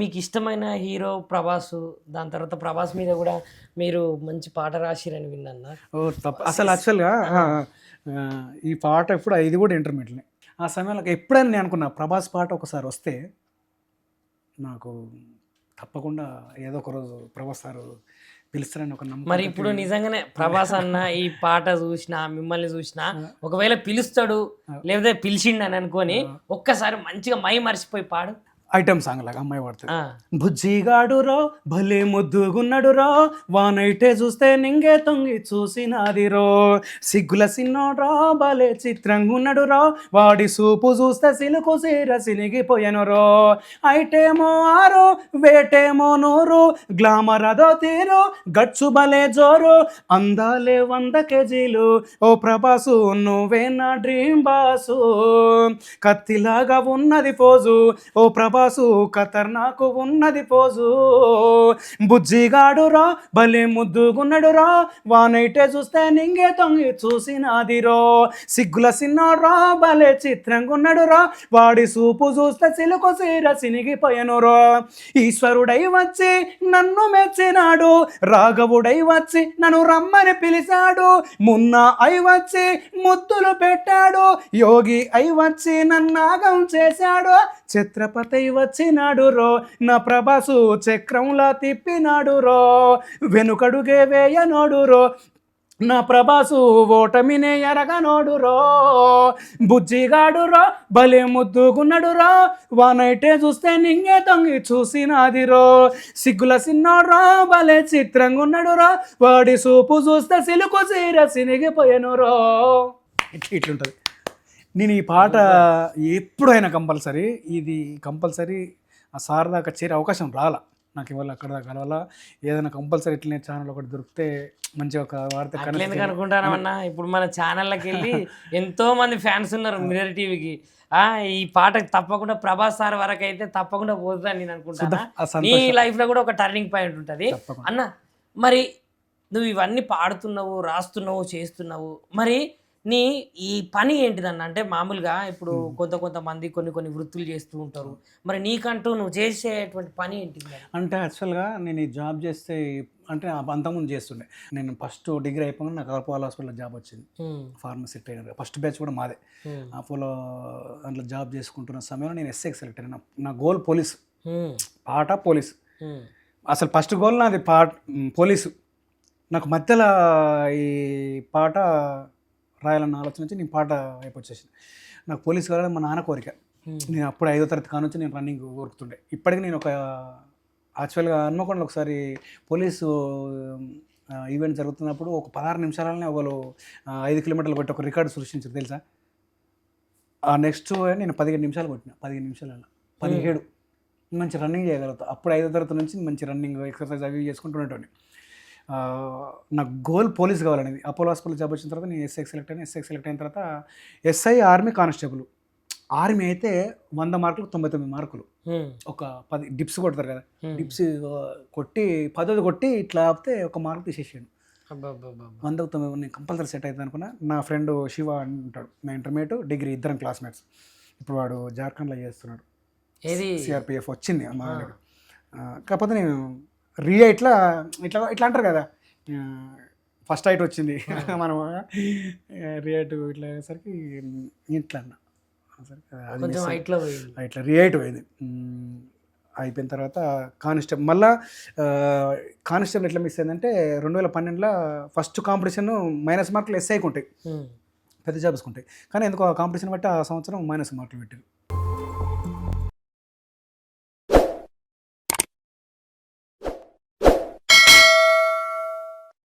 మీకు ఇష్టమైన హీరో ప్రభాసు. దాని తర్వాత ప్రభాస్ మీద కూడా మీరు మంచి పాట రాసిరని విన్నాను. ఓ తప్ప అసలు యాక్చువల్గా ఈ పాట ఎప్పుడు ఇది కూడా ఇంటర్మీడియట్లే. ఆ సమయంలో ఎప్పుడైనా నేను అనుకున్నా ప్రభాస్ పాట ఒకసారి వస్తే నాకు తప్పకుండా ఏదో ఒక రోజు ప్రభాస్ సార్ పిలుస్తారని ఒక నమ్మకం. మరి ఇప్పుడు నిజంగానే ప్రభాస్ అన్న ఈ పాట చూసినా, మిమ్మల్ని చూసినా ఒకవేళ పిలుస్తాడు లేకపోతే పిలిచిండని అనుకొని ఒక్కసారి మంచిగా మై మర్చిపోయి పాడు. ఐటమ్ సాంగ్ లాగా అమ్మాయి పాడుతుంది. ఆ, బుజ్జిగాడు రో భలే ముద్దుగున్నాడు రో వానైతే చూస్తే నింగే తొంగి చూసినాది రో సిగ్గుల సిన్నోడ్రా భలే చిత్రంగా ఉన్నాడు రో వాడి సూపు చూస్తే సిలుకు సీర సినిగిపోయాను రో ఐటేమో ఆరు వేటేమో నూరు గ్లామర్ అదో తీరు గచ్చు భలే జోరు అందాలే 100 కేజీలు ఓ ప్రభాసు నువ్వే నా డ్రీమ్ బాసు కత్తిలాగా ఉన్నది పోజు ఓ ప్రభాసు ఖతర్నాకు ఉన్నది పోజు బుజ్జిగాడు రా భలే ముద్దుగున్నాడు రా వానైతే చూస్తే నింగే తొంగి చూసినాది రో సిగ్గుల సిన్నోడ్రా భలే చిత్రంగా ఉన్నాడు రా వాడి సూపు చూస్తే సిలుకు సీర సినిగిపోయాను రో ఈశ్వరుడై వచ్చి నన్ను మెచ్చినాడు రాఘవుడై వచ్చి నన్ను రమ్మని పిలిచాడు మున్నా అయి వచ్చి ముద్దులు పెట్టాడు యోగి అయి వచ్చి నన్నాగం చేశాడు ఛత్రపతి వచ్చినాడు రో నా ప్రభాసు చక్రంలా తిప్పినాడు రో వెనుకడుగే వేయనోడు రో నా ప్రభాసు ఓటమినే ఎరగనోడు రో బుజ్జిగాడు రో భలే ముద్దుగున్నాడు రో వానైతే చూస్తే నింగే తొంగి చూసినాది రో సిగ్గుల సిన్నోడు రో భలే చిత్రంగా ఉన్నాడు రో వాడి సూపు చూస్తే సిలుకు సీర సినిగిపోయాను రో ఇట్లుంటుంది. నేను ఈ పాట ఎప్పుడైనా కంపల్సరీ ఆ సార్ దాకా చేరే అవకాశం రాలా నాకు ఇవాళ అక్కడ దాకా కలవాలా ఏదైనా కంపల్సరీ ఇట్లనే ఛానల్ ఒకటి దొరికితే మంచిగా ఒక వార్త ఎందుకు అనుకుంటానమన్నా. ఇప్పుడు మన ఛానళ్ళకి వెళ్ళి ఎంతో మంది ఫ్యాన్స్ ఉన్నారు మిర్రర్ టీవీకి. ఈ పాట తప్పకుండా ప్రభాస్ సార్ వరకు అయితే తప్పకుండా పోతుందని నేను అనుకుంటాను. నీ లైఫ్లో కూడా ఒక టర్నింగ్ పాయింట్ ఉంటుంది అన్న. మరి నువ్వు ఇవన్నీ పాడుతున్నావు, రాస్తున్నావు, చేస్తున్నావు, మరి నీ ఈ పని ఏంటిదన్న? అంటే మామూలుగా ఇప్పుడు కొంతమంది కొన్ని వృత్తులు చేస్తూ ఉంటారు. మరి నీకంటూ నువ్వు చేసేటువంటి పని ఏంటి అంటే యాక్చువల్గా నేను ఈ జాబ్ చేస్తే అంటే అంతకుముందు చేస్తుండే. నేను ఫస్ట్ డిగ్రీ అయిపోయినా నాకు అపోలో హాస్పిటల్లో జాబ్ వచ్చింది ఫార్మసీ ట్రైనర్. ఫస్ట్ బ్యాచ్ కూడా మాదే. అపోలో దాంట్లో జాబ్ చేసుకుంటున్న సమయంలో నేను ఎస్ఐకి సెలెక్ట్ అయినా. నా గోల్ పోలీసు, పాట పోలీసు. అసలు ఫస్ట్ గోల్ నాది పోలీసు. నాకు మధ్యలో ఈ పాట రాయాలన్న ఆలోచన వచ్చి నేను పాట అయిపోచ్చేసింది. నాకు పోలీసు కావాలని మా నాన్న కోరిక. నేను అప్పుడు 5వ తరగతి కానుంచి నేను రన్నింగ్ కోరుకుతుండే. ఇప్పటికీ నేను ఒక యాక్చువల్గా హన్మకొండలో ఒకసారి పోలీసు ఈవెంట్ జరుగుతున్నప్పుడు ఒక 16 నిమిషాలనే ఒకరు 5 కిలోమీటర్లు కొట్టి ఒక రికార్డు సృష్టించారు తెలుసా. ఆ నెక్స్ట్ నేను 15 నిమిషాలు కొట్టిన. 15 నిమిషాలలో 17 మంచి రన్నింగ్ చేయగలుగుతా. అప్పుడు 5వ తరగతి నుంచి మంచి రన్నింగ్ ఎక్సర్సైజ్ అవి చేసుకుంటుండేటోని. నా గోల్ పోలీస్ కావాలనేది. అపోలో హాస్పిటల్ జాబ్ వచ్చిన తర్వాత నేను ఎస్ఐకి సెలెక్ట్ అయిన తర్వాత ఎస్ఐ ఆర్మీ కానిస్టేబుల్. ఆర్మీ అయితే 100 మార్కులు 99 మార్కులు. ఒక 10 డిప్స్ కొడతారు కదా, డిప్స్ కొట్టి 10 కొట్టి ఇట్లా ఆపితే 1 మార్కు తీసేసాడు. 100కు 90 నేను కంపల్సరీ సెట్ అవుతుంది అనుకున్నా. నా ఫ్రెండ్ శివ ఉంటాడు, నా ఇంటర్మీడియట్ డిగ్రీ, ఇద్దరం క్లాస్మేట్స్. ఇప్పుడు వాడు జార్ఖండ్లో చేస్తున్నాడు. సిఆర్పిఎఫ్ వచ్చింది మా దగ్గర. కాకపోతే నేను ఇట్లా అంటారు కదా, ఫస్ట్ హైట్ వచ్చింది మనం రియేట్ ఇట్లా అయ్యేసరికి ఇట్లా అన్న ఇట్లా రియేట్ పోయింది. అయిపోయిన తర్వాత కానిస్టేబుల్ మళ్ళీ కానిస్టేబుల్ ఎట్లా మిస్ అయిందంటే 2012లో ఫస్ట్ కాంపిటీషన్ మైనస్ మార్కులు ఎస్ఐకి ఉంటాయి, పెద్ద జాబ్స్కి ఉంటాయి. కానీ ఎందుకు ఆ కాంపిటీషన్ బట్టి ఆ సంవత్సరం మైనస్ మార్కులు పెట్టారు.